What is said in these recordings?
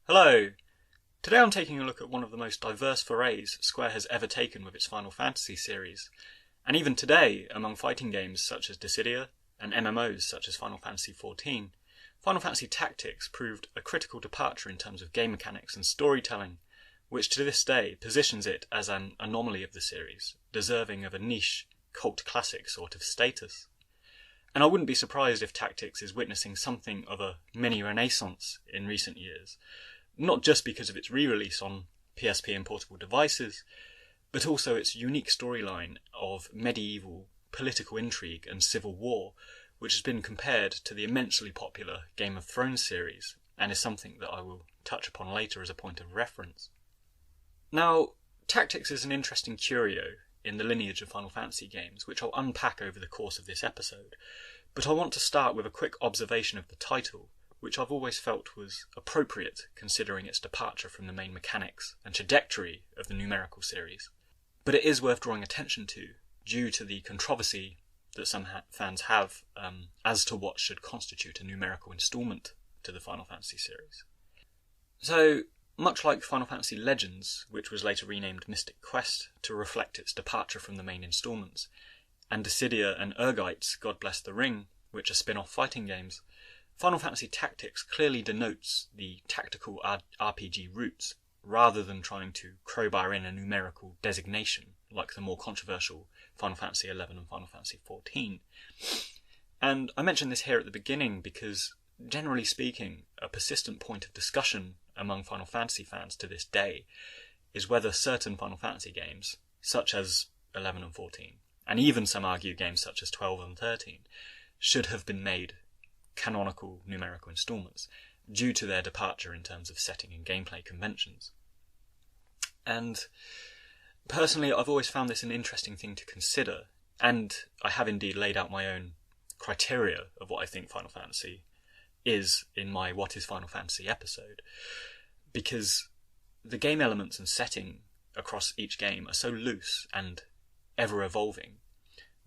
Hello! Today I'm taking a look at one of the most diverse forays Square has ever taken with its Final Fantasy series. And even today, among fighting games such as Dissidia and MMOs such as Final Fantasy XIV, Final Fantasy Tactics proved a critical departure in terms of game mechanics and storytelling, which to this day positions it as an anomaly of the series, deserving of a niche, cult classic sort of status. And I wouldn't be surprised if Tactics is witnessing something of a mini-renaissance in recent years, not just because of its re-release on PSP and portable devices, but also its unique storyline of medieval political intrigue and civil war, which has been compared to the immensely popular Game of Thrones series, and is something that I will touch upon later as a point of reference. Now, Tactics is an interesting curio in the lineage of Final Fantasy games, which I'll unpack over the course of this episode, but I want to start with a quick observation of the title, which I've always felt was appropriate considering its departure from the main mechanics and trajectory of the numerical series. But it is worth drawing attention to, due to the controversy that some fans have as to what should constitute a numerical instalment to the Final Fantasy series. So, much like Final Fantasy Legends, which was later renamed Mystic Quest to reflect its departure from the main instalments, and Dissidia and Urgite's God Bless the Ring, which are spin-off fighting games, Final Fantasy Tactics clearly denotes the tactical RPG roots, rather than trying to crowbar in a numerical designation, like the more controversial Final Fantasy XI and Final Fantasy XIV. And I mention this here at the beginning because, generally speaking, a persistent point of discussion among Final Fantasy fans to this day is whether certain Final Fantasy games, such as 11 and 14, and even some argue games such as 12 and 13, should have been made canonical numerical instalments due to their departure in terms of setting and gameplay conventions. And personally, I've always found this an interesting thing to consider, and I have indeed laid out my own criteria of what I think Final Fantasy is in my What is Final Fantasy episode, because the game elements and setting across each game are so loose and ever evolving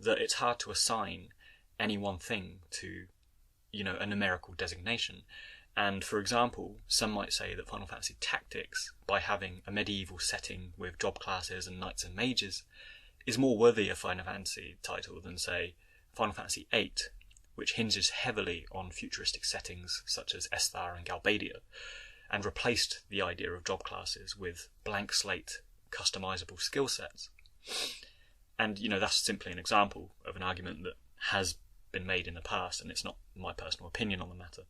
that it's hard to assign any one thing to, a numerical designation. And for example, some might say that Final Fantasy Tactics, by having a medieval setting with job classes and knights and mages, is more worthy a Final Fantasy title than, say, Final Fantasy VIII, which hinges heavily on futuristic settings such as Esthar and Galbadia, and replaced the idea of job classes with blank slate, customizable skill sets. And, that's simply an example of an argument that has been made in the past, and it's not my personal opinion on the matter.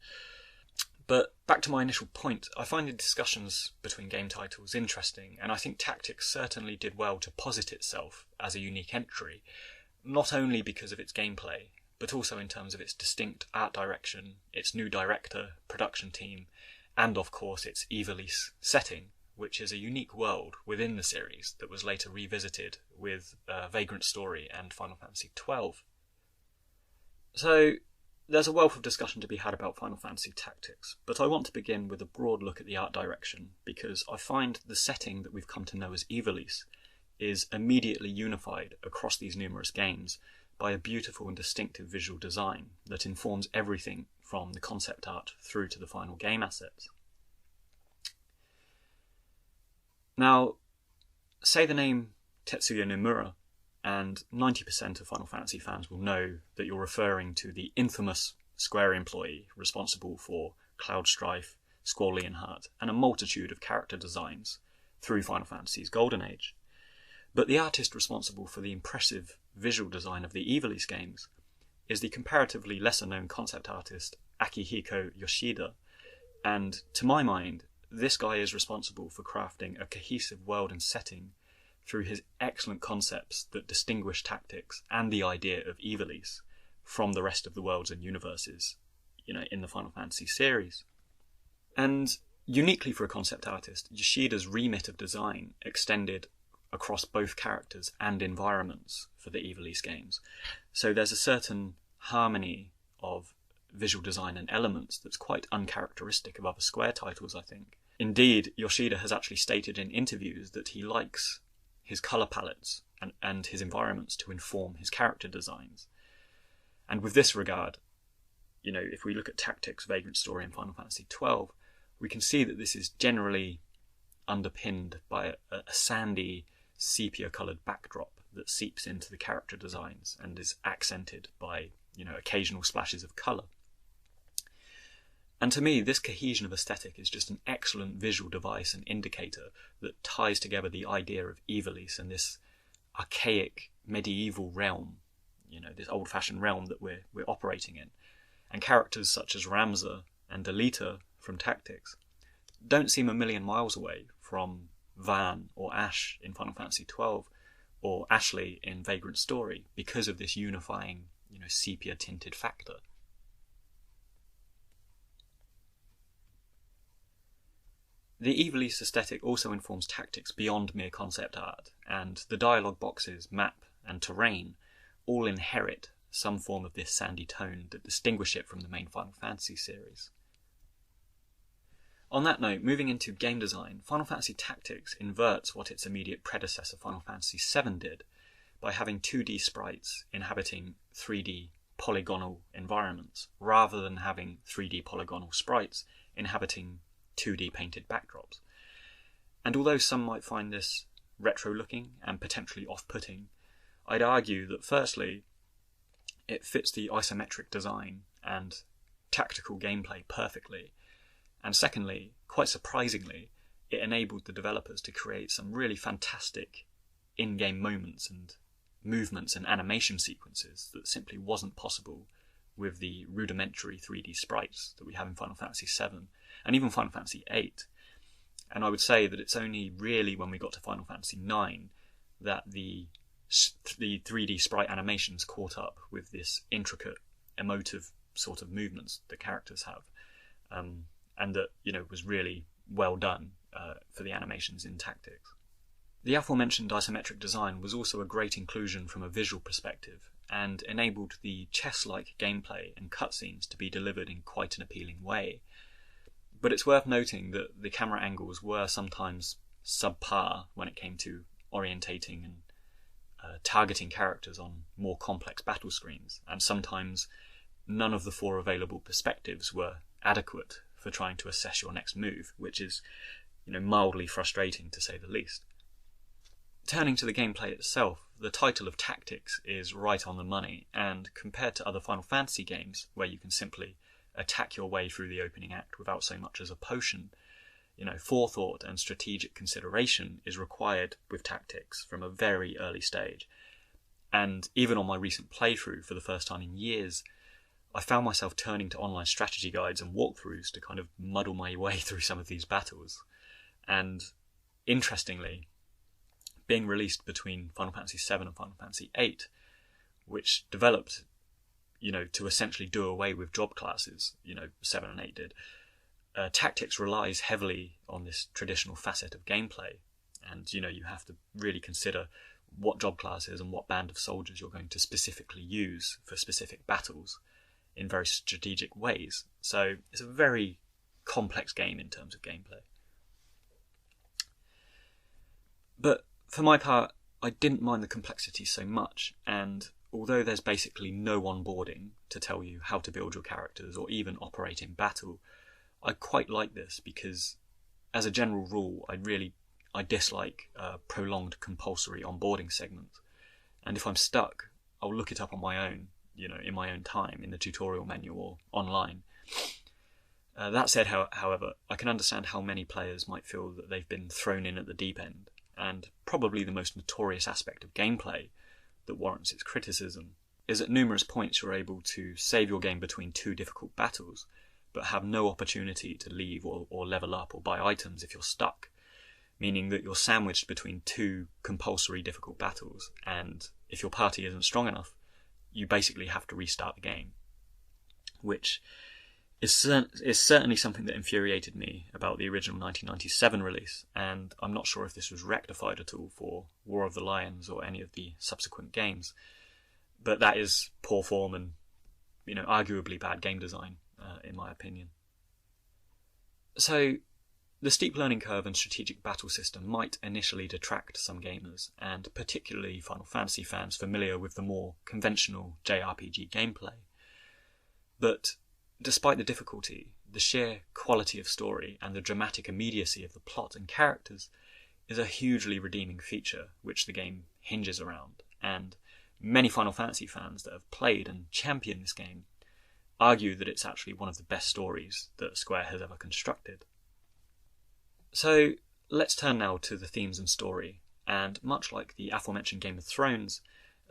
But back to my initial point, I find the discussions between game titles interesting, and I think Tactics certainly did well to posit itself as a unique entry, not only because of its gameplay, but also in terms of its distinct art direction, its new director, production team, and of course its Ivelisse setting, which is a unique world within the series that was later revisited with Vagrant Story and Final Fantasy XII. So, there's a wealth of discussion to be had about Final Fantasy Tactics, but I want to begin with a broad look at the art direction, because I find the setting that we've come to know as Ivelisse is immediately unified across these numerous games by a beautiful and distinctive visual design that informs everything from the concept art through to the final game assets. Now, say the name Tetsuya Nomura, and 90% of Final Fantasy fans will know that you're referring to the infamous Square employee responsible for Cloud Strife, Squall Leonhardt, and a multitude of character designs through Final Fantasy's Golden Age. But the artist responsible for the impressive visual design of the Ivelisse games is the comparatively lesser-known concept artist Akihiko Yoshida, and to my mind, this guy is responsible for crafting a cohesive world and setting through his excellent concepts that distinguish Tactics and the idea of Ivelisse from the rest of the worlds and universes, in the Final Fantasy series. And uniquely for a concept artist, Yoshida's remit of design extended across both characters and environments for the Ivelisse games. So there's a certain harmony of visual design and elements that's quite uncharacteristic of other Square titles, I think. Indeed, Yoshida has actually stated in interviews that he likes his colour palettes and his environments to inform his character designs. And with this regard, if we look at Tactics, Vagrant Story and Final Fantasy XII, we can see that this is generally underpinned by a sandy, sepia-coloured backdrop that seeps into the character designs and is accented by, occasional splashes of colour. And to me, this cohesion of aesthetic is just an excellent visual device and indicator that ties together the idea of Ivelisse and this archaic medieval realm, this old-fashioned realm that we're operating in. And characters such as Ramza and Delita from Tactics don't seem a million miles away from Van or Ash in Final Fantasy XII or Ashley in Vagrant Story because of this unifying, sepia-tinted factor. The Ivelisse aesthetic also informs Tactics beyond mere concept art, and the dialogue boxes, map, and terrain all inherit some form of this sandy tone that distinguish it from the main Final Fantasy series. On that note, moving into game design, Final Fantasy Tactics inverts what its immediate predecessor Final Fantasy VII did by having 2D sprites inhabiting 3D polygonal environments, rather than having 3D polygonal sprites inhabiting 2D painted backdrops. And although some might find this retro-looking and potentially off-putting, I'd argue that firstly, it fits the isometric design and tactical gameplay perfectly, and secondly, quite surprisingly, it enabled the developers to create some really fantastic in-game moments and movements and animation sequences that simply wasn't possible with the rudimentary 3D sprites that we have in Final Fantasy VII and even Final Fantasy VIII. And I would say that it's only really when we got to Final Fantasy IX that the 3D sprite animations caught up with this intricate, emotive sort of movements that characters have. And that, was really well done for the animations in Tactics. The aforementioned isometric design was also a great inclusion from a visual perspective, and enabled the chess-like gameplay and cutscenes to be delivered in quite an appealing way. But it's worth noting that the camera angles were sometimes subpar when it came to orientating and targeting characters on more complex battle screens, and sometimes none of the 4 available perspectives were adequate for trying to assess your next move, which is, mildly frustrating to say the least. Turning to the gameplay itself, the title of Tactics is right on the money, and compared to other Final Fantasy games, where you can simply attack your way through the opening act without so much as a potion, forethought and strategic consideration is required with Tactics from a very early stage. And even on my recent playthrough for the first time in years, I found myself turning to online strategy guides and walkthroughs to kind of muddle my way through some of these battles. And interestingly, being released between Final Fantasy VII and Final Fantasy VIII, which developed, to essentially do away with job classes, 7 and 8 did, Tactics relies heavily on this traditional facet of gameplay. And, you have to really consider what job classes and what band of soldiers you're going to specifically use for specific battles in very strategic ways. So it's a very complex game in terms of gameplay. But for my part, I didn't mind the complexity so much, and although there's basically no onboarding to tell you how to build your characters or even operate in battle, I quite like this because, as a general rule, I dislike prolonged compulsory onboarding segments. And if I'm stuck, I'll look it up on my own, in my own time, in the tutorial menu or online. That said, however, I can understand how many players might feel that they've been thrown in at the deep end, and probably the most notorious aspect of gameplay that warrants its criticism is at numerous points you're able to save your game between 2 difficult battles, but have no opportunity to leave or level up or buy items if you're stuck, meaning that you're sandwiched between 2 compulsory difficult battles, and if your party isn't strong enough, you basically have to restart the game, which is certainly something that infuriated me about the original 1997 release, and I'm not sure if this was rectified at all for War of the Lions or any of the subsequent games, but that is poor form and, arguably bad game design, in my opinion. So, the steep learning curve and strategic battle system might initially detract some gamers, and particularly Final Fantasy fans familiar with the more conventional JRPG gameplay. But despite the difficulty, the sheer quality of story and the dramatic immediacy of the plot and characters is a hugely redeeming feature which the game hinges around, and many Final Fantasy fans that have played and championed this game argue that it's actually one of the best stories that Square has ever constructed. So let's turn now to the themes and story, and much like the aforementioned Game of Thrones,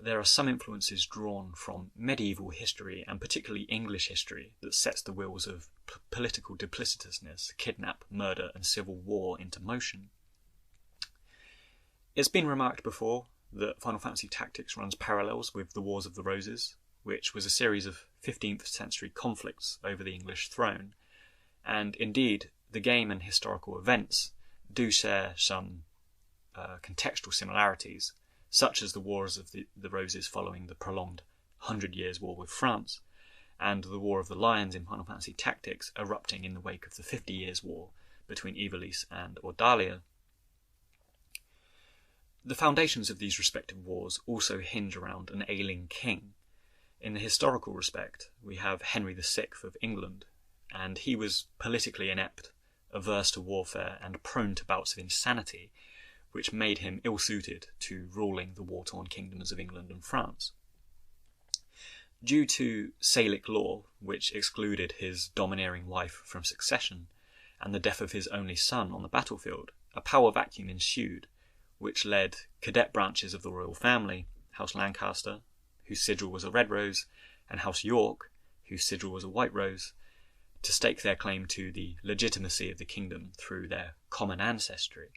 there are some influences drawn from medieval history, and particularly English history, that sets the wheels of political duplicitousness, kidnap, murder and civil war into motion. It's been remarked before that Final Fantasy Tactics runs parallels with the Wars of the Roses, which was a series of 15th century conflicts over the English throne, and indeed the game and historical events do share some contextual similarities, such as the Wars of the Roses following the prolonged 100 Years' War with France, and the War of the Lions in Final Fantasy Tactics erupting in the wake of the 50 Years' War between Ivelisse and Ordalia. The foundations of these respective wars also hinge around an ailing king. In the historical respect, we have Henry VI of England, and he was politically inept, averse to warfare, and prone to bouts of insanity, which made him ill-suited to ruling the war-torn kingdoms of England and France. Due to Salic law, which excluded his domineering wife from succession, and the death of his only son on the battlefield, a power vacuum ensued, which led cadet branches of the royal family, House Lancaster, whose sigil was a red rose, and House York, whose sigil was a white rose, to stake their claim to the legitimacy of the kingdom through their common ancestry.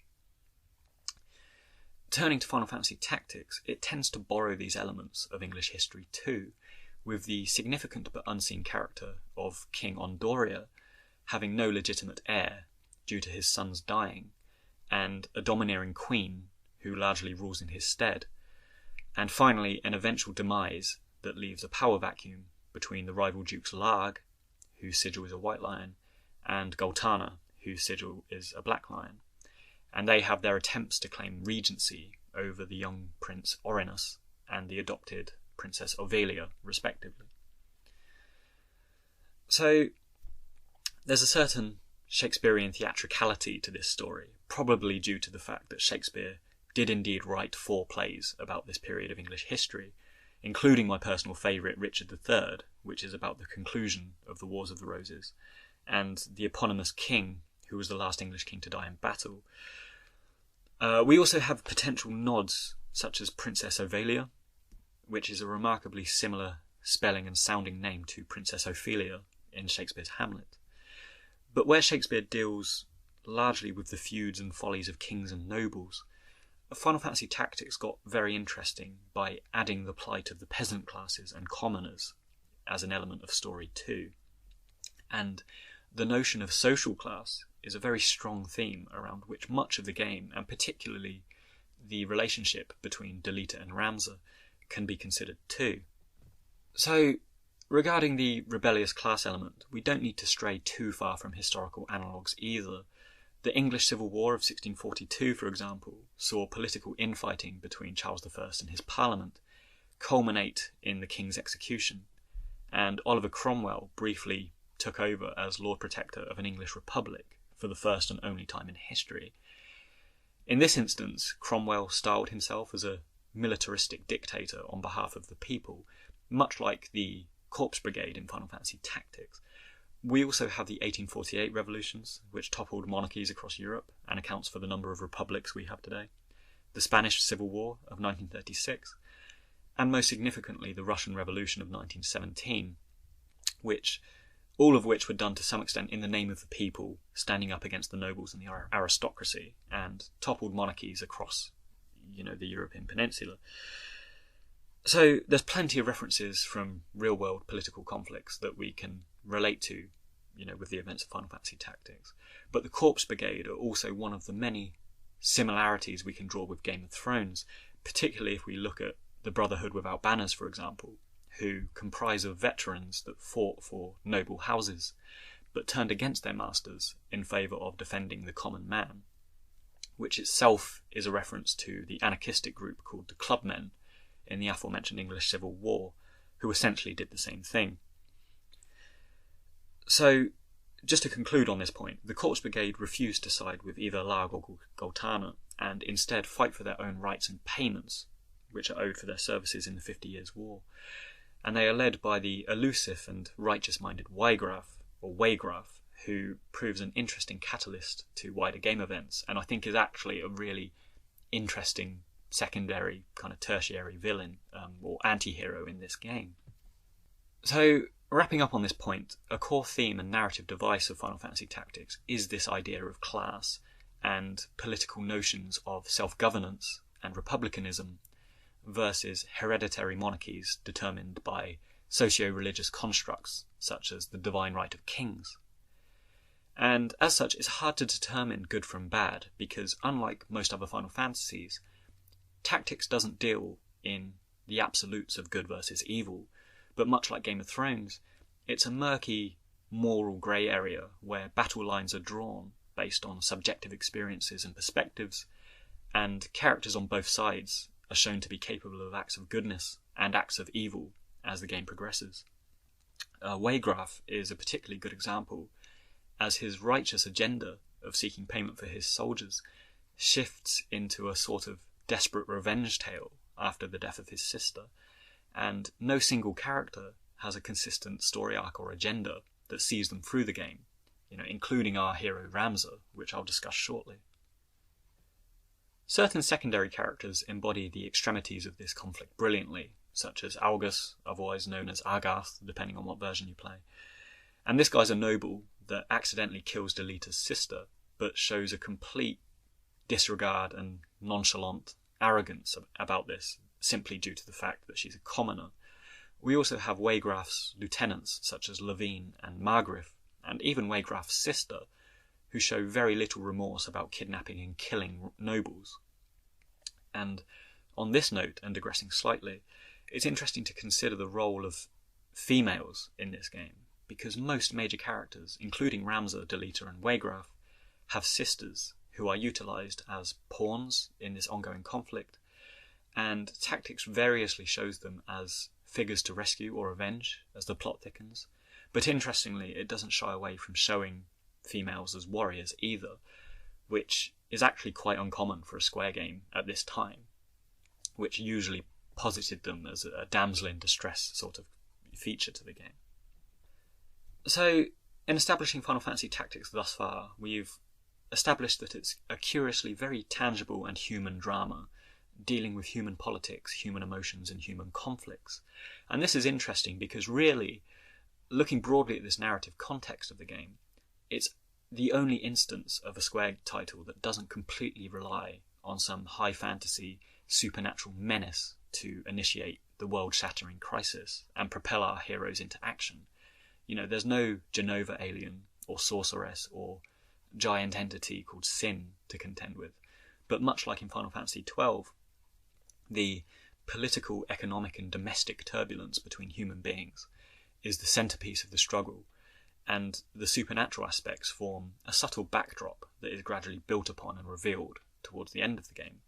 Turning to Final Fantasy Tactics, it tends to borrow these elements of English history too, with the significant but unseen character of King Ondoria having no legitimate heir due to his son's dying, and a domineering queen who largely rules in his stead, and finally an eventual demise that leaves a power vacuum between the rival dukes Larg, whose sigil is a white lion, and Goltana, whose sigil is a black lion, and they have their attempts to claim regency over the young Prince Orinus and the adopted Princess Ovelia, respectively. So there's a certain Shakespearian theatricality to this story, probably due to the fact that Shakespeare did indeed write 4 plays about this period of English history, including my personal favourite Richard III, which is about the conclusion of the Wars of the Roses, and the eponymous king, who was the last English king to die in battle. We also have potential nods, such as Princess Ovelia, which is a remarkably similar spelling and sounding name to Princess Ophelia in Shakespeare's Hamlet. But where Shakespeare deals largely with the feuds and follies of kings and nobles, Final Fantasy Tactics got very interesting by adding the plight of the peasant classes and commoners as an element of story too. And the notion of social class is a very strong theme around which much of the game, and particularly the relationship between Delita and Ramza, can be considered too. So, regarding the rebellious class element, we don't need to stray too far from historical analogues either. The English Civil War of 1642, for example, saw political infighting between Charles I and his parliament culminate in the king's execution, and Oliver Cromwell briefly took over as Lord Protector of an English republic for the first and only time in history. In this instance, Cromwell styled himself as a militaristic dictator on behalf of the people, much like the Corpse Brigade in Final Fantasy Tactics. We also have the 1848 revolutions, which toppled monarchies across Europe and accounts for the number of republics we have today, the Spanish Civil War of 1936, and most significantly the Russian Revolution of 1917, all of which were done to some extent in the name of the people, standing up against the nobles and the aristocracy, and toppled monarchies across, the European peninsula. So there's plenty of references from real-world political conflicts that we can relate to, with the events of Final Fantasy Tactics. But the Corpse Brigade are also one of the many similarities we can draw with Game of Thrones, particularly if we look at the Brotherhood Without Banners, for example, who comprise of veterans that fought for noble houses, but turned against their masters in favour of defending the common man, which itself is a reference to the anarchistic group called the Clubmen in the aforementioned English Civil War, who essentially did the same thing. So, just to conclude on this point, the Corpse Brigade refused to side with either Larg or Goltana, and instead fight for their own rights and payments, which are owed for their services in the 50 Years' War. And they are led by the elusive and righteous-minded Waygraf, who proves an interesting catalyst to wider game events, and I think is actually a really interesting secondary, kind of tertiary villain, or anti-hero in this game. So, wrapping up on this point, a core theme and narrative device of Final Fantasy Tactics is this idea of class and political notions of self-governance and republicanism versus hereditary monarchies determined by socio-religious constructs such as the divine right of kings. And as such, it's hard to determine good from bad because, unlike most other Final Fantasies, Tactics doesn't deal in the absolutes of good versus evil, but much like Game of Thrones, it's a murky moral grey area where battle lines are drawn based on subjective experiences and perspectives, and characters on both sides are shown to be capable of acts of goodness and acts of evil as the game progresses. Waygraf is a particularly good example, as his righteous agenda of seeking payment for his soldiers shifts into a sort of desperate revenge tale after the death of his sister, and no single character has a consistent story arc or agenda that sees them through the game, including our hero Ramza, which I'll discuss shortly. Certain secondary characters embody the extremities of this conflict brilliantly, such as Algus, otherwise known as Agarth, depending on what version you play. And this guy's a noble that accidentally kills Delita's sister, but shows a complete disregard and nonchalant arrogance about this, simply due to the fact that she's a commoner. We also have Waygraf's lieutenants, such as Levine and Margrif, and even Waygraf's sister, who show very little remorse about kidnapping and killing nobles. And on this note, and digressing slightly, it's interesting to consider the role of females in this game, because most major characters, including Ramza, Delita and Waygraf, have sisters who are utilised as pawns in this ongoing conflict, and Tactics variously shows them as figures to rescue or avenge as the plot thickens. But interestingly, it doesn't shy away from showing females as warriors either, which is actually quite uncommon for a Square game at this time, which usually posited them as a damsel in distress sort of feature to the game. So, in establishing Final Fantasy Tactics thus far, we've established that it's a curiously very tangible and human drama, dealing with human politics, human emotions, and human conflicts. And this is interesting because really, looking broadly at this narrative context of the game, it's the only instance of a Square title that doesn't completely rely on some high fantasy supernatural menace to initiate the world-shattering crisis and propel our heroes into action. There's no Genova alien or sorceress or giant entity called Sin to contend with, but much like in Final Fantasy XII, the political, economic and domestic turbulence between human beings is the centerpiece of the struggle, and the supernatural aspects form a subtle backdrop that is gradually built upon and revealed towards the end of the game.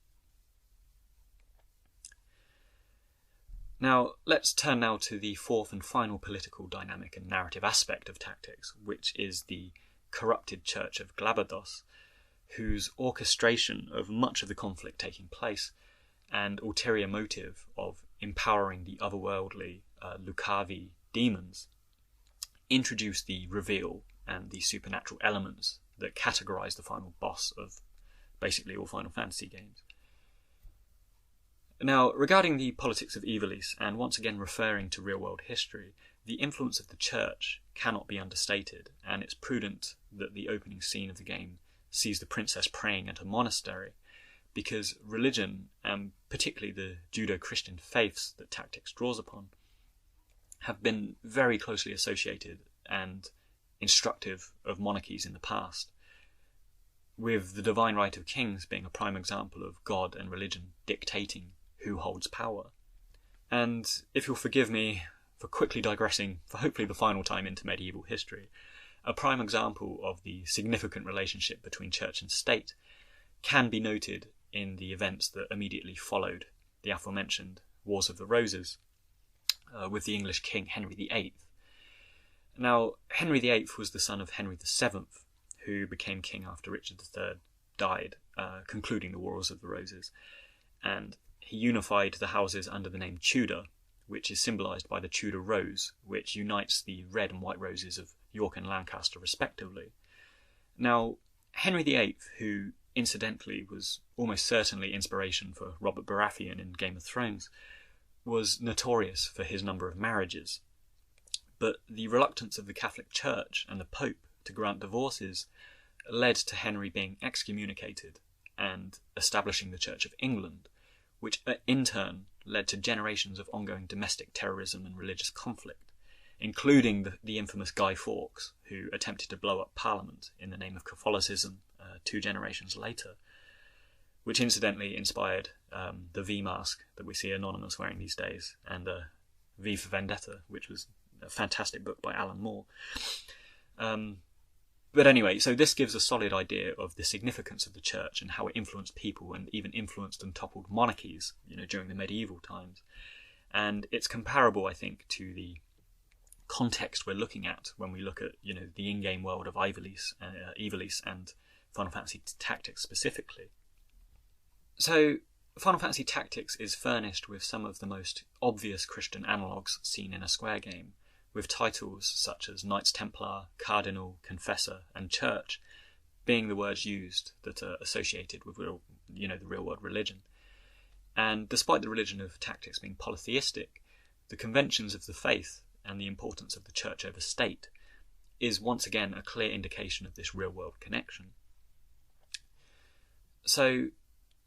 Now, let's turn now to the fourth and final political dynamic and narrative aspect of Tactics, which is the corrupted Church of Glados, whose orchestration of much of the conflict taking place and ulterior motive of empowering the otherworldly Lucavi demons introduce the reveal and the supernatural elements that categorize the final boss of basically all Final Fantasy games. Now, regarding the politics of Ivelisse, and once again referring to real-world history, the influence of the church cannot be understated, and it's prudent that the opening scene of the game sees the princess praying at a monastery, because religion, and particularly the Judo-Christian faiths that Tactics draws upon, have been very closely associated and instructive of monarchies in the past, with the divine right of kings being a prime example of God and religion dictating who holds power. And if you'll forgive me for quickly digressing for hopefully the final time into medieval history, a prime example of the significant relationship between church and state can be noted in the events that immediately followed the aforementioned Wars of the Roses, with the English King Henry VIII. Now, Henry VIII was the son of Henry VII, who became king after Richard III died, concluding the Wars of the Roses, and he unified the houses under the name Tudor, which is symbolised by the Tudor rose, which unites the red and white roses of York and Lancaster respectively. Now, Henry VIII, who incidentally was almost certainly inspiration for Robert Baratheon in Game of Thrones, was notorious for his number of marriages. But the reluctance of the Catholic Church and the Pope to grant divorces led to Henry being excommunicated and establishing the Church of England, which in turn led to generations of ongoing domestic terrorism and religious conflict, including the infamous Guy Fawkes, who attempted to blow up Parliament in the name of Catholicism 2 generations later, which incidentally inspired the V mask that we see Anonymous wearing these days, and V for Vendetta, which was a fantastic book by Alan Moore. But anyway, so this gives a solid idea of the significance of the church and how it influenced people and even influenced and toppled monarchies, during the medieval times. And it's comparable, I think, to the context we're looking at when we look at, the in-game world of Ivelisse and Final Fantasy Tactics specifically. So, Final Fantasy Tactics is furnished with some of the most obvious Christian analogues seen in a Square game, with titles such as Knights Templar, Cardinal, Confessor, and Church being the words used that are associated with the real-world religion. And despite the religion of Tactics being polytheistic, the conventions of the faith and the importance of the church over state is once again a clear indication of this real-world connection. So,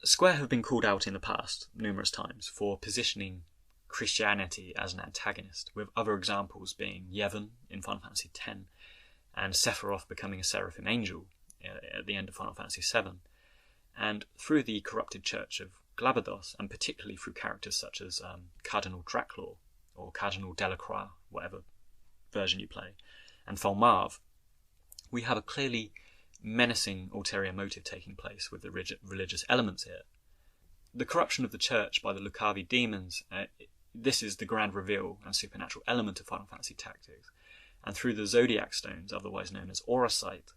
Square have been called out in the past numerous times for positioning Christianity as an antagonist, with other examples being Yevon in Final Fantasy X and Sephiroth becoming a seraphim angel at the end of Final Fantasy VII, and through the corrupted church of Glados, and particularly through characters such as Cardinal Draclaw or Cardinal Delacroix, whatever version you play, and Thalmarv, we have a clearly menacing ulterior motive taking place with the religious elements here. The corruption of the church by the Lucavi demons, this is the grand reveal and supernatural element of Final Fantasy Tactics, and through the Zodiac Stones, otherwise known as Auracite,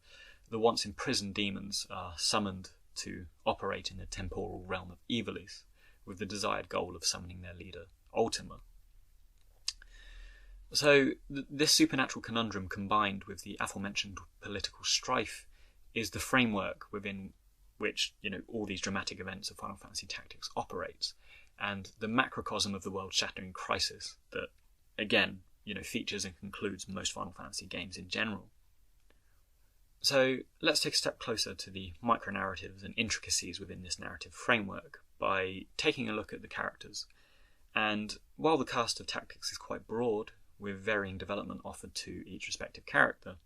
the once imprisoned demons are summoned to operate in the temporal realm of Ivelisse, with the desired goal of summoning their leader, Ultima. So this supernatural conundrum, combined with the aforementioned political strife, is the framework within which all these dramatic events of Final Fantasy Tactics operates, and the macrocosm of the world-shattering crisis that, again, features and concludes most Final Fantasy games in general. So let's take a step closer to the micro-narratives and intricacies within this narrative framework by taking a look at the characters. And while the cast of Tactics is quite broad, with varying development offered to each respective character,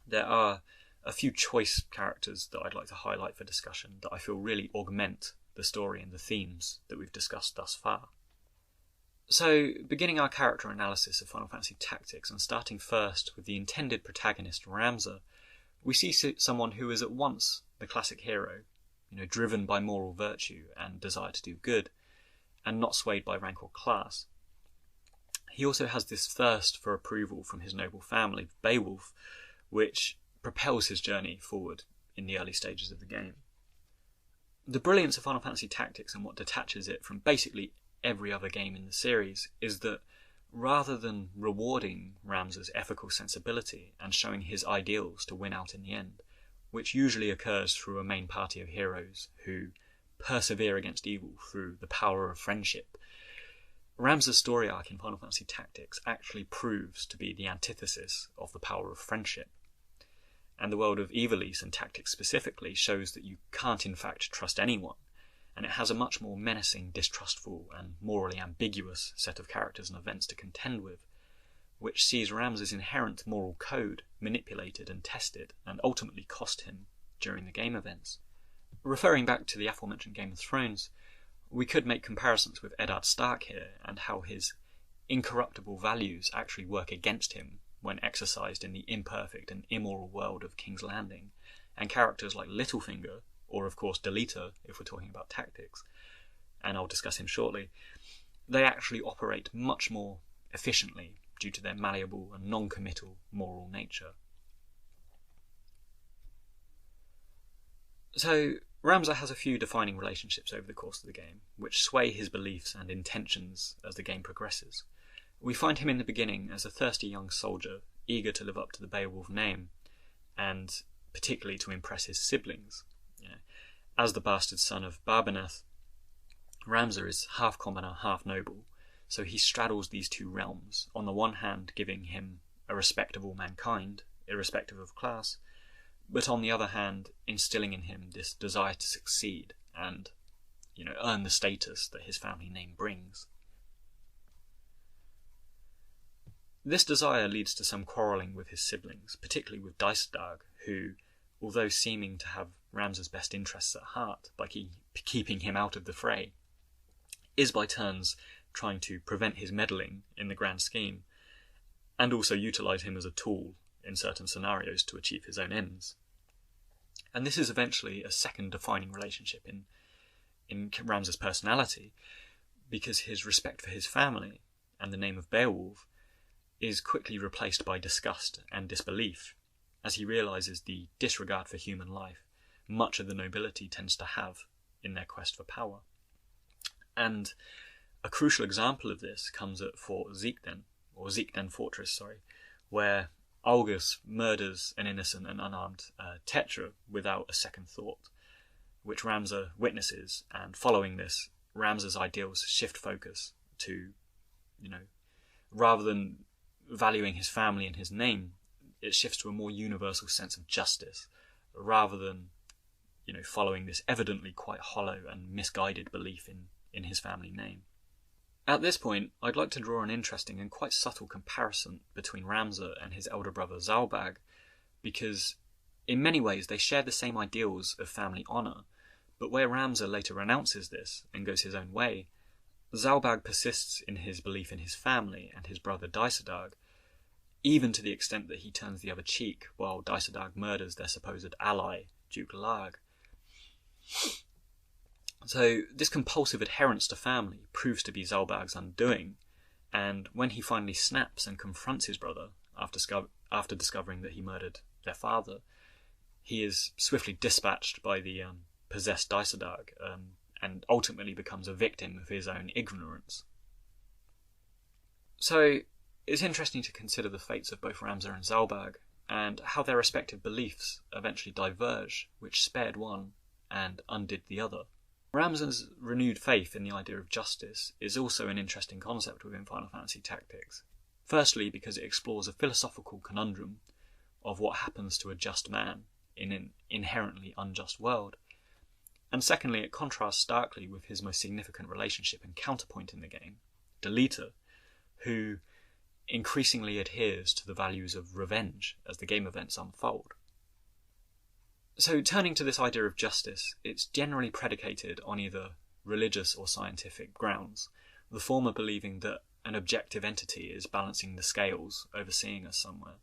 there are a few choice characters that I'd like to highlight for discussion that I feel really augment the story and the themes that we've discussed thus far. So, beginning our character analysis of Final Fantasy Tactics and starting first with the intended protagonist Ramza, we see someone who is at once the classic hero, driven by moral virtue and desire to do good, and not swayed by rank or class. He also has this thirst for approval from his noble family, Beowulve, which propels his journey forward in the early stages of the game. The brilliance of Final Fantasy Tactics and what detaches it from basically every other game in the series is that rather than rewarding Ramza's ethical sensibility and showing his ideals to win out in the end, which usually occurs through a main party of heroes who persevere against evil through the power of friendship, Ramza's story arc in Final Fantasy Tactics actually proves to be the antithesis of the power of friendship. And the world of Ivelisse and Tactics specifically shows that you can't in fact trust anyone, and it has a much more menacing, distrustful, and morally ambiguous set of characters and events to contend with, which sees Ramza's inherent moral code manipulated and tested, and ultimately cost him during the game events. Referring back to the aforementioned Game of Thrones, we could make comparisons with Eddard Stark here, and how his incorruptible values actually work against him when exercised in the imperfect and immoral world of King's Landing, and characters like Littlefinger, or of course Delita, if we're talking about Tactics, and I'll discuss him shortly, they actually operate much more efficiently due to their malleable and non-committal moral nature. So, Ramza has a few defining relationships over the course of the game, which sway his beliefs and intentions as the game progresses. We find him in the beginning as a thirsty young soldier, eager to live up to the Beowulve name, and particularly to impress his siblings. As the bastard son of Barbeneth, Ramza is half commoner, half noble, so he straddles these two realms, on the one hand giving him a respect of all mankind, irrespective of class, but on the other hand instilling in him this desire to succeed and, earn the status that his family name brings. This desire leads to some quarrelling with his siblings, particularly with Daisadag, who, although seeming to have Ramza's best interests at heart by keeping him out of the fray, is by turns trying to prevent his meddling in the grand scheme, and also utilise him as a tool in certain scenarios to achieve his own ends. And this is eventually a second defining relationship in Ramza's personality, because his respect for his family and the name of Beowulve is quickly replaced by disgust and disbelief, as he realises the disregard for human life much of the nobility tends to have in their quest for power. And a crucial example of this comes at Fort Ziekden Fortress, where Aulgus murders an innocent and unarmed Tetra without a second thought, which Ramza witnesses, and following this, Ramza's ideals shift focus to, rather than valuing his family and his name, it shifts to a more universal sense of justice, rather than, following this evidently quite hollow and misguided belief in his family name. At this point, I'd like to draw an interesting and quite subtle comparison between Ramza and his elder brother Zalbag, because in many ways they share the same ideals of family honour, but where Ramza later renounces this and goes his own way, Zalbag persists in his belief in his family and his brother Daisadag, even to the extent that he turns the other cheek while Daisadag murders their supposed ally, Duke Lag. So this compulsive adherence to family proves to be Zalbag's undoing, and when he finally snaps and confronts his brother after discovering that he murdered their father, he is swiftly dispatched by the possessed Daisadag, and ultimately becomes a victim of his own ignorance. So it's interesting to consider the fates of both Ramza and Zalbag, and how their respective beliefs eventually diverge, which spared one and undid the other. Ramza's renewed faith in the idea of justice is also an interesting concept within Final Fantasy Tactics. Firstly, because it explores a philosophical conundrum of what happens to a just man in an inherently unjust world. And secondly, it contrasts starkly with his most significant relationship and counterpoint in the game, Delita, who increasingly adheres to the values of revenge as the game events unfold. So turning to this idea of justice, it's generally predicated on either religious or scientific grounds, the former believing that an objective entity is balancing the scales, overseeing us somewhere,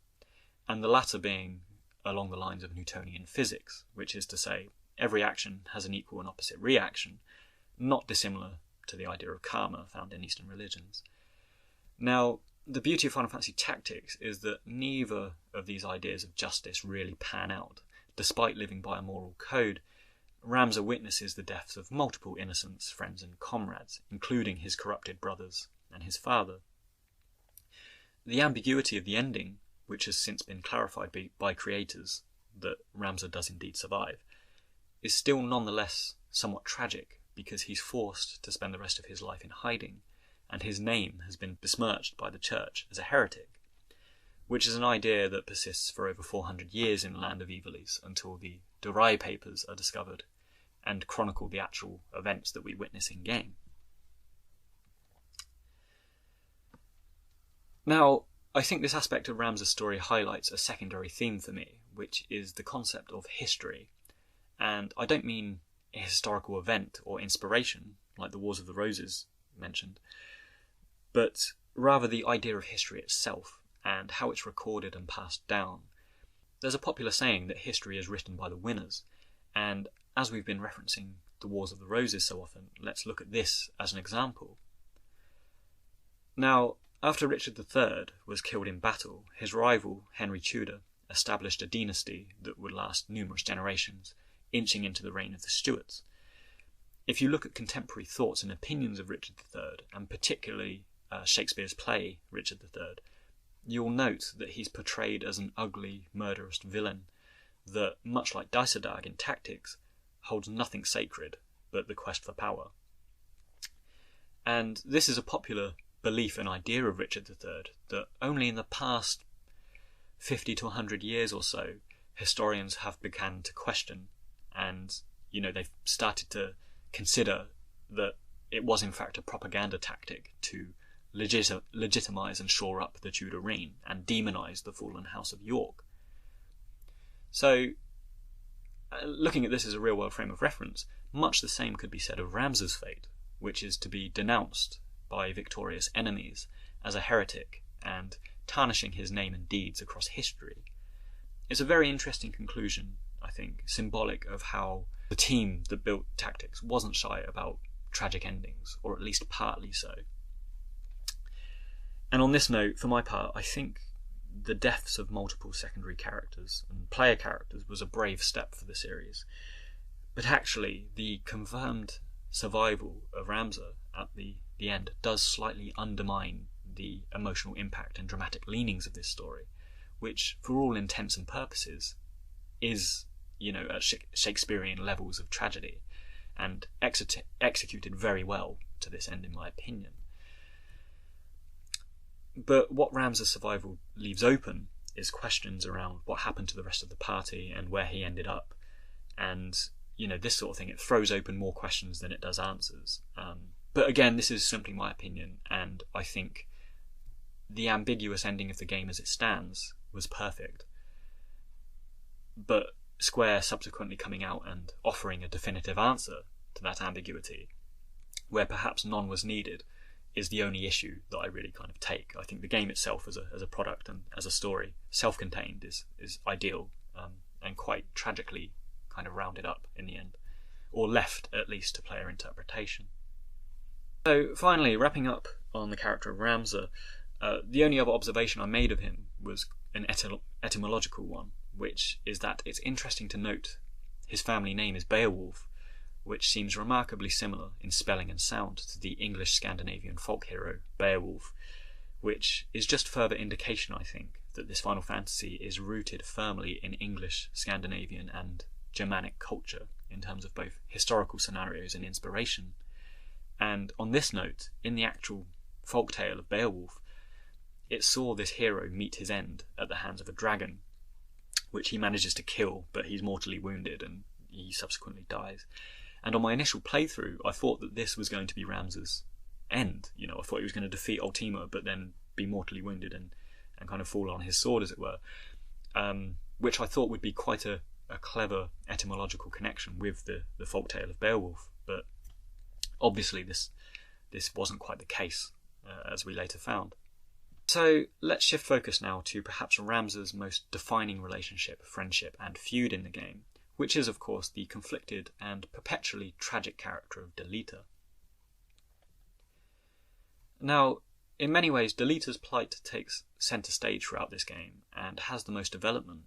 and the latter being along the lines of Newtonian physics, which is to say, every action has an equal and opposite reaction, not dissimilar to the idea of karma found in Eastern religions. Now, the beauty of Final Fantasy Tactics is that neither of these ideas of justice really pan out. Despite living by a moral code, Ramza witnesses the deaths of multiple innocents, friends and comrades, including his corrupted brothers and his father. The ambiguity of the ending, which has since been clarified by creators that Ramza does indeed survive, is still nonetheless somewhat tragic, because he's forced to spend the rest of his life in hiding, and his name has been besmirched by the church as a heretic, which is an idea that persists for over 400 years in the land of Ivelisse until the Durai papers are discovered and chronicle the actual events that we witness in-game. Now, I think this aspect of Ramza's story highlights a secondary theme for me, which is the concept of history. And I don't mean a historical event or inspiration, like the Wars of the Roses mentioned, but rather the idea of history itself and how it's recorded and passed down. There's a popular saying that history is written by the winners, and as we've been referencing the Wars of the Roses so often, let's look at this as an example. Now, After Richard III was killed in battle, his rival, Henry Tudor, established a dynasty that would last numerous generations, inching into the reign of the Stuarts. If you look at contemporary thoughts and opinions of Richard III, and particularly Shakespeare's play Richard III, you'll note that he's portrayed as an ugly, murderous villain that, much like Dysadag in Tactics, holds nothing sacred but the quest for power. And this is a popular belief and idea of Richard III that only in the past 50 to 100 years or so historians have begun to question, and they've started to consider that it was in fact a propaganda tactic to legitimise and shore up the Tudor reign and demonise the fallen House of York. So, looking at this as a real-world frame of reference, much the same could be said of Ramza's fate, which is to be denounced by victorious enemies as a heretic and tarnishing his name and deeds across history. It's a very interesting conclusion, I think, symbolic of how the team that built Tactics wasn't shy about tragic endings, or at least partly so. And on this note, for my part, I think the deaths of multiple secondary characters and player characters was a brave step for the series. But actually, the confirmed survival of Ramza at the end does slightly undermine the emotional impact and dramatic leanings of this story, which, for all intents and purposes, is, at Shakespearian levels of tragedy, and executed very well to this end, in my opinion. But what Ramza's survival leaves open is questions around what happened to the rest of the party and where he ended up. And, this sort of thing, it throws open more questions than it does answers. But again, this is simply my opinion, and I think the ambiguous ending of the game as it stands was perfect. But Square subsequently coming out and offering a definitive answer to that ambiguity, where perhaps none was needed, is the only issue that I really kind of take. I think the game itself as a product and as a story, self-contained, is ideal, and quite tragically kind of rounded up in the end, or left at least to player interpretation. So finally, wrapping up on the character of Ramza, the only other observation I made of him was an etymological one, which is that it's interesting to note his family name is Beowulve, which seems remarkably similar in spelling and sound to the English Scandinavian folk hero Beowulf, which is just further indication, I think, that this Final Fantasy is rooted firmly in English, Scandinavian and Germanic culture in terms of both historical scenarios and inspiration. And on this note, in the actual folktale of Beowulf, it saw this hero meet his end at the hands of a dragon, which he manages to kill, but he's mortally wounded and he subsequently dies. And on my initial playthrough, I thought that this was going to be Ramza's end. I thought he was going to defeat Ultima, but then be mortally wounded and kind of fall on his sword, as it were, which I thought would be quite a clever etymological connection with the folktale of Beowulf. But obviously this wasn't quite the case, as we later found. So let's shift focus now to perhaps Ramza's most defining relationship, friendship and feud in the game, which is of course the conflicted and perpetually tragic character of Delita. Now, in many ways, Delita's plight takes centre stage throughout this game and has the most development,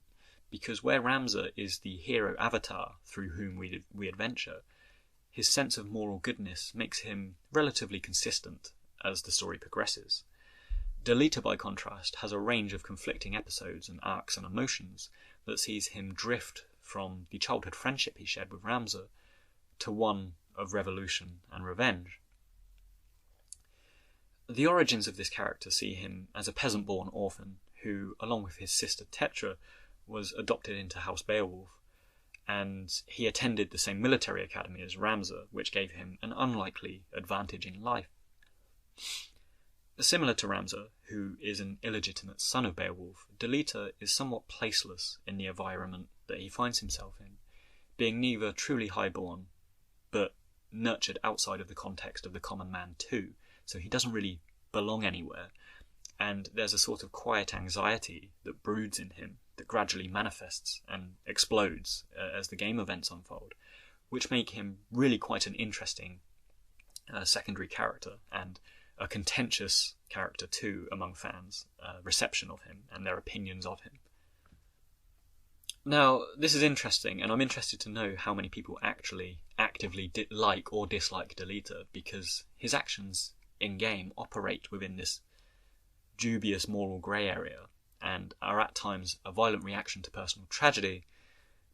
because where Ramza is the hero avatar through whom we adventure, his sense of moral goodness makes him relatively consistent as the story progresses. Delita, by contrast, has a range of conflicting episodes and arcs and emotions that sees him drift from the childhood friendship he shared with Ramza to one of revolution and revenge. The origins of this character see him as a peasant-born orphan who, along with his sister Tetra, was adopted into House Beowulf, and he attended the same military academy as Ramza, which gave him an unlikely advantage in life. Similar to Ramza, who is an illegitimate son of Beowulf, Delita is somewhat placeless in the environment that he finds himself in, being neither truly highborn, but nurtured outside of the context of the common man too, so he doesn't really belong anywhere, and there's a sort of quiet anxiety that broods in him that gradually manifests and explodes as the game events unfold, which make him really quite an interesting secondary character, and a contentious character too among fans' reception of him and their opinions of him. Now, this is interesting, and I'm interested to know how many people actually actively like or dislike Delita, because his actions in-game operate within this dubious moral grey area and are at times a violent reaction to personal tragedy,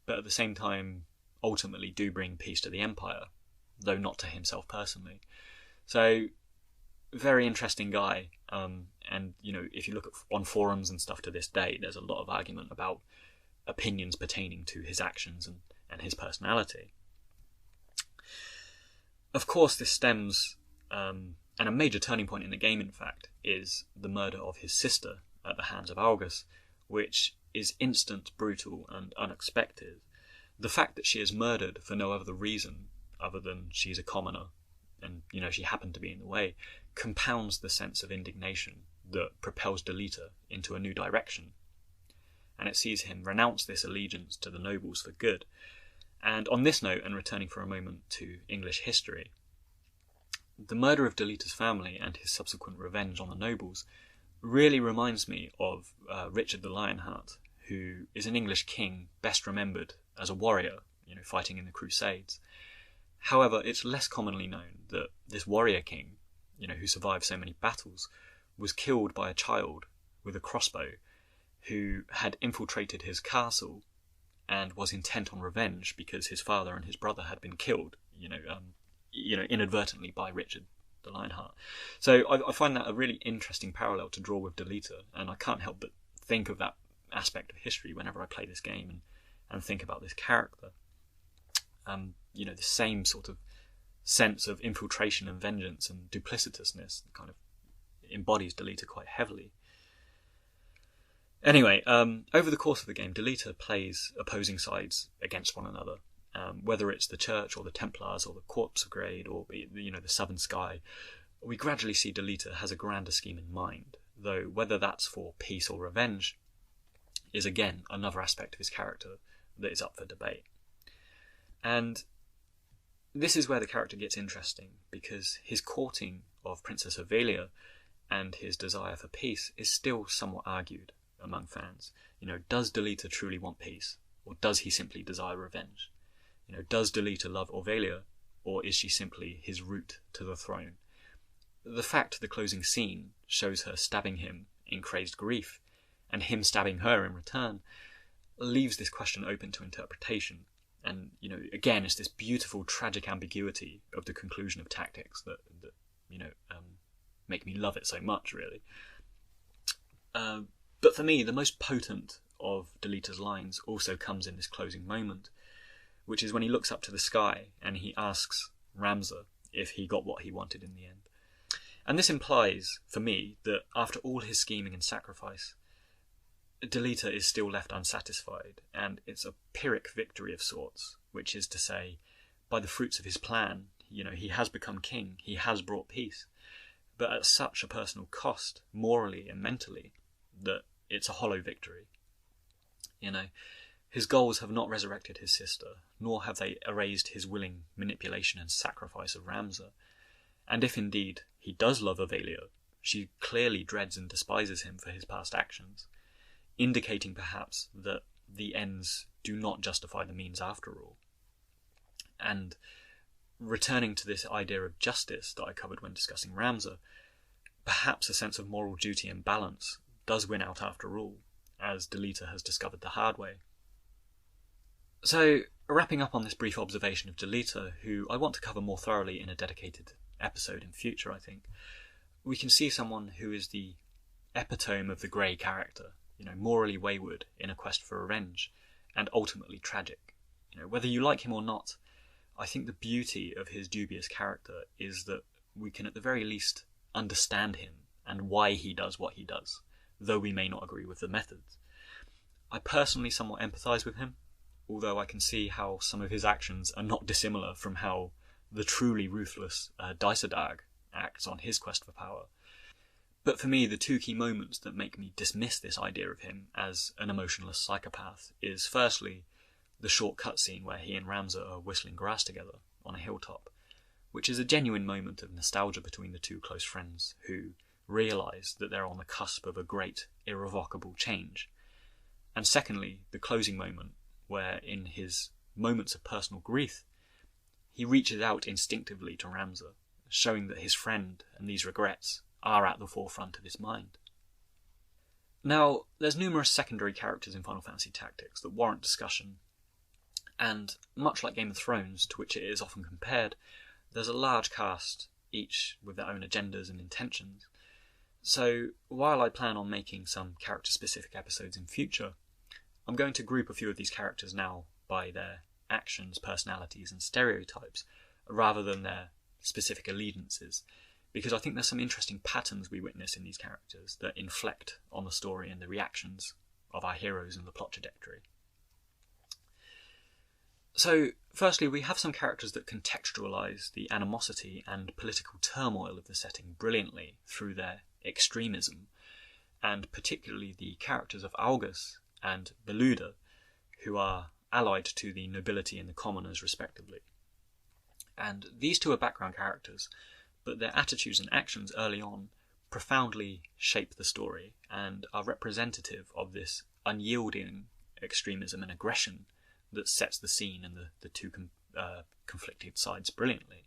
but at the same time ultimately do bring peace to the Empire, though not to himself personally. So, very interesting guy, and if you look on forums and stuff to this day, there's a lot of argument about opinions pertaining to his actions and his personality. Of course, this stems, and a major turning point in the game, in fact, is the murder of his sister at the hands of August, which is instant, brutal, and unexpected. The fact that she is murdered for no other reason other than she's a commoner and, she happened to be in the way, compounds the sense of indignation that propels Delita into a new direction. And it sees him renounce this allegiance to the nobles for good. And on this note, and returning for a moment to English history, the murder of Delita's family and his subsequent revenge on the nobles really reminds me of Richard the Lionheart, who is an English king best remembered as a warrior, fighting in the Crusades. However, it's less commonly known that this warrior king, who survived so many battles, was killed by a child with a crossbow who had infiltrated his castle and was intent on revenge because his father and his brother had been killed, inadvertently by Richard the Lionheart. So I find that a really interesting parallel to draw with Delita, and I can't help but think of that aspect of history whenever I play this game and think about this character. The same sort of sense of infiltration and vengeance and duplicitousness that kind of embodies Delita quite heavily. Anyway, over the course of the game, Delita plays opposing sides against one another, whether it's the Church or the Templars or the Corps Brigade or the Southern Sky. We gradually see Delita has a grander scheme in mind, though whether that's for peace or revenge is again another aspect of his character that is up for debate. And this is where the character gets interesting, because his courting of Princess Ivelisse and his desire for peace is still somewhat argued among fans. Does Delita truly want peace, or does he simply desire revenge? Does Delita love Ivelisse, or is she simply his route to the throne? The fact the closing scene shows her stabbing him in crazed grief, and him stabbing her in return, leaves this question open to interpretation. And, again, it's this beautiful, tragic ambiguity of the conclusion of tactics that make me love it so much, really. But for me, the most potent of Delita's lines also comes in this closing moment, which is when he looks up to the sky and he asks Ramza if he got what he wanted in the end. And this implies, for me, that after all his scheming and sacrifice, Delita is still left unsatisfied, and it's a Pyrrhic victory of sorts, which is to say, by the fruits of his plan, he has become king, he has brought peace, but at such a personal cost, morally and mentally, that it's a hollow victory. His goals have not resurrected his sister, nor have they erased his willing manipulation and sacrifice of Ramza. And if indeed he does love Ivelisse, she clearly dreads and despises him for his past actions, indicating perhaps that the ends do not justify the means after all. And returning to this idea of justice that I covered when discussing Ramza, perhaps a sense of moral duty and balance does win out after all, as Delita has discovered the hard way. So, wrapping up on this brief observation of Delita, who I want to cover more thoroughly in a dedicated episode in future, I think, we can see someone who is the epitome of the grey character, morally wayward in a quest for revenge, and ultimately tragic. Whether you like him or not, I think the beauty of his dubious character is that we can at the very least understand him and why he does what he does, though we may not agree with the methods. I personally somewhat empathise with him, although I can see how some of his actions are not dissimilar from how the truly ruthless Daisadag acts on his quest for power. But for me, the two key moments that make me dismiss this idea of him as an emotionless psychopath is firstly the short cutscene where he and Ramza are whistling grass together on a hilltop, which is a genuine moment of nostalgia between the two close friends who realise that they're on the cusp of a great, irrevocable change. And secondly, the closing moment, where in his moments of personal grief, he reaches out instinctively to Ramza, showing that his friend and these regrets are at the forefront of his mind. Now, there's numerous secondary characters in Final Fantasy Tactics that warrant discussion, and much like Game of Thrones, to which it is often compared, there's a large cast, each with their own agendas and intentions. So, while I plan on making some character-specific episodes in future, I'm going to group a few of these characters now by their actions, personalities, and stereotypes, rather than their specific allegiances, because I think there's some interesting patterns we witness in these characters that inflect on the story and the reactions of our heroes and the plot trajectory. So, firstly, we have some characters that contextualise the animosity and political turmoil of the setting brilliantly through their extremism, and particularly the characters of Aulgus and Beluda, who are allied to the nobility and the commoners respectively. And these two are background characters, but their attitudes and actions early on profoundly shape the story and are representative of this unyielding extremism and aggression that sets the scene and the two conflicted sides brilliantly.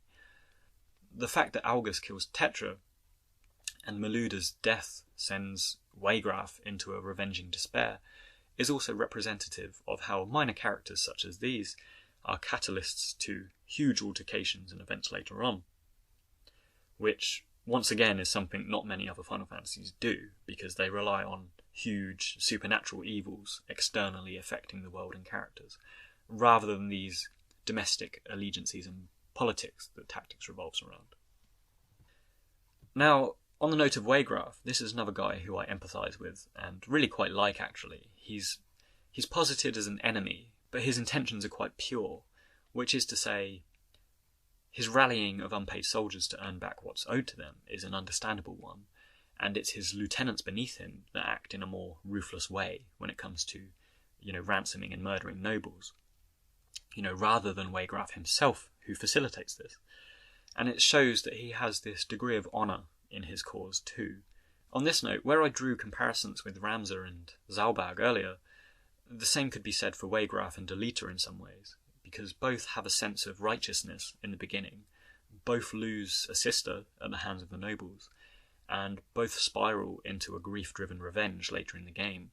The fact that Aulgus kills Tetra and Meluda's death sends Waygraf into a revenging despair is also representative of how minor characters such as these are catalysts to huge altercations and events later on, which once again is something not many other Final Fantasies do, because they rely on huge supernatural evils externally affecting the world and characters, rather than these domestic allegiances and politics that Tactics revolves around. Now, on the note of Waygraf, this is another guy who I empathise with, and really quite like actually. He's posited as an enemy, but his intentions are quite pure, which is to say, his rallying of unpaid soldiers to earn back what's owed to them is an understandable one, and it's his lieutenants beneath him that act in a more ruthless way when it comes to, ransoming and murdering nobles, rather than Waygraf himself who facilitates this. And it shows that he has this degree of honour in his cause too. On this note, where I drew comparisons with Ramza and Zalbag earlier, the same could be said for Waygraf and Delita in some ways, because both have a sense of righteousness in the beginning, both lose a sister at the hands of the nobles, and both spiral into a grief-driven revenge later in the game.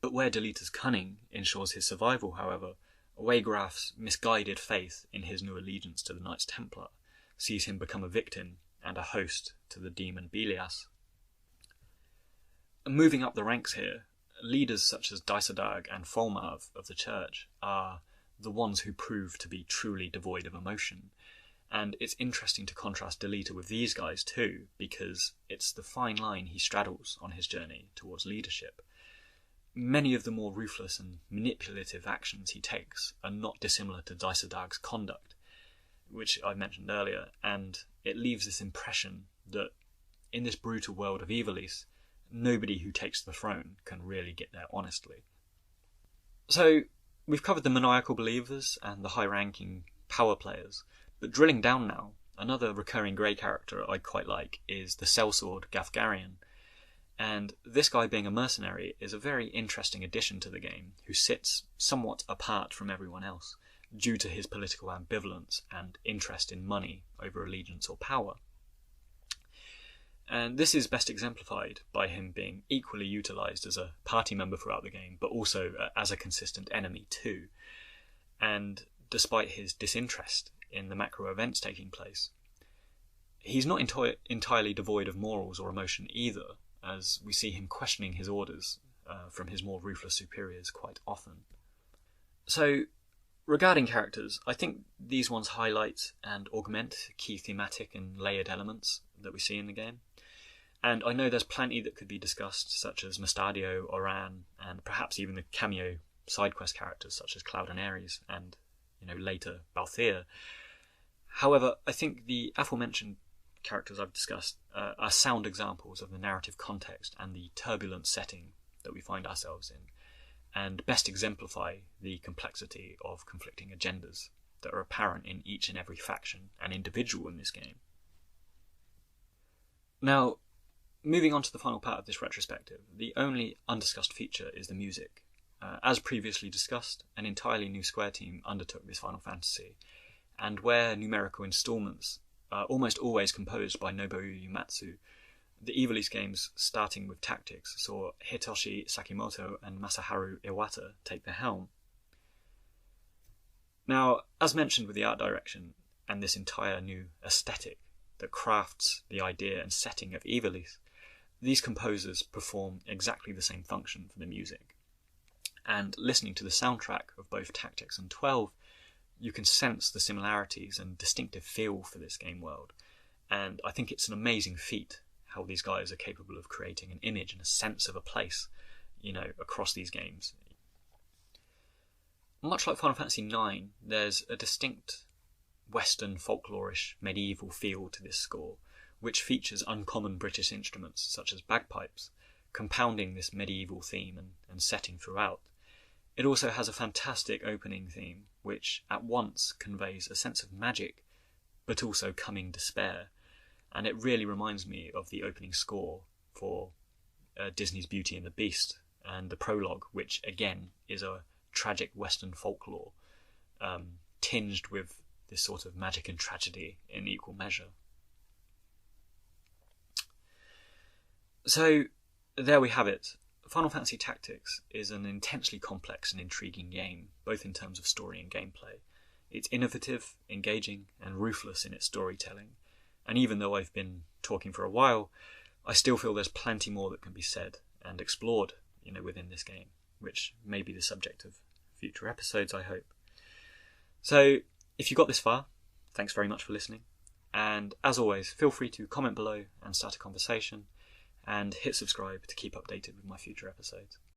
But where Delita's cunning ensures his survival, however, Waygraf's misguided faith in his new allegiance to the Knights Templar sees him become a victim and a host to the demon Belias. Moving up the ranks here, leaders such as Daisadag and Folmarv of the Church are the ones who prove to be truly devoid of emotion, and it's interesting to contrast Delita with these guys too, because it's the fine line he straddles on his journey towards leadership. Many of the more ruthless and manipulative actions he takes are not dissimilar to Daisadag's conduct, which I mentioned earlier, and it leaves this impression that in this brutal world of Ivelisse, nobody who takes the throne can really get there honestly. So, we've covered the maniacal believers and the high-ranking power players, but drilling down now, another recurring grey character I quite like is the sellsword Gafgarian, and this guy being a mercenary is a very interesting addition to the game, who sits somewhat apart from everyone else, due to his political ambivalence and interest in money over allegiance or power. And this is best exemplified by him being equally utilised as a party member throughout the game, but also as a consistent enemy too. And despite his disinterest in the macro events taking place, he's not entirely devoid of morals or emotion either, as we see him questioning his orders from his more ruthless superiors quite often. So, regarding characters, I think these ones highlight and augment key thematic and layered elements that we see in the game. And I know there's plenty that could be discussed, such as Mustadio, Oran, and perhaps even the cameo side quest characters such as Cloud and Ares, and later Balthier. However, I think the aforementioned characters I've discussed are sound examples of the narrative context and the turbulent setting that we find ourselves in, and best exemplify the complexity of conflicting agendas that are apparent in each and every faction and individual in this game. Now, moving on to the final part of this retrospective, the only undiscussed feature is the music. As previously discussed, an entirely new Square team undertook this Final Fantasy, and where numerical installments are almost always composed by Nobuo Uematsu, the Ivelisse games, starting with Tactics, saw Hitoshi Sakimoto and Masaharu Iwata take the helm. Now, as mentioned with the art direction and this entire new aesthetic that crafts the idea and setting of Ivelisse, these composers perform exactly the same function for the music. And listening to the soundtrack of both Tactics and 12, you can sense the similarities and distinctive feel for this game world. And I think it's an amazing feat how these guys are capable of creating an image and a sense of a place, across these games. Much like Final Fantasy IX, there's a distinct Western folklorish medieval feel to this score, which features uncommon British instruments such as bagpipes, compounding this medieval theme and setting throughout. It also has a fantastic opening theme, which at once conveys a sense of magic, but also coming despair. And it really reminds me of the opening score for Disney's Beauty and the Beast, and the prologue, which again is a tragic Western folklore, tinged with this sort of magic and tragedy in equal measure. So there we have it. Final Fantasy Tactics is an intensely complex and intriguing game, both in terms of story and gameplay. It's innovative, engaging, and ruthless in its storytelling. And even though I've been talking for a while, I still feel there's plenty more that can be said and explored, within this game, which may be the subject of future episodes, I hope. So, if you got this far, thanks very much for listening. And as always, feel free to comment below and start a conversation, and hit subscribe to keep updated with my future episodes.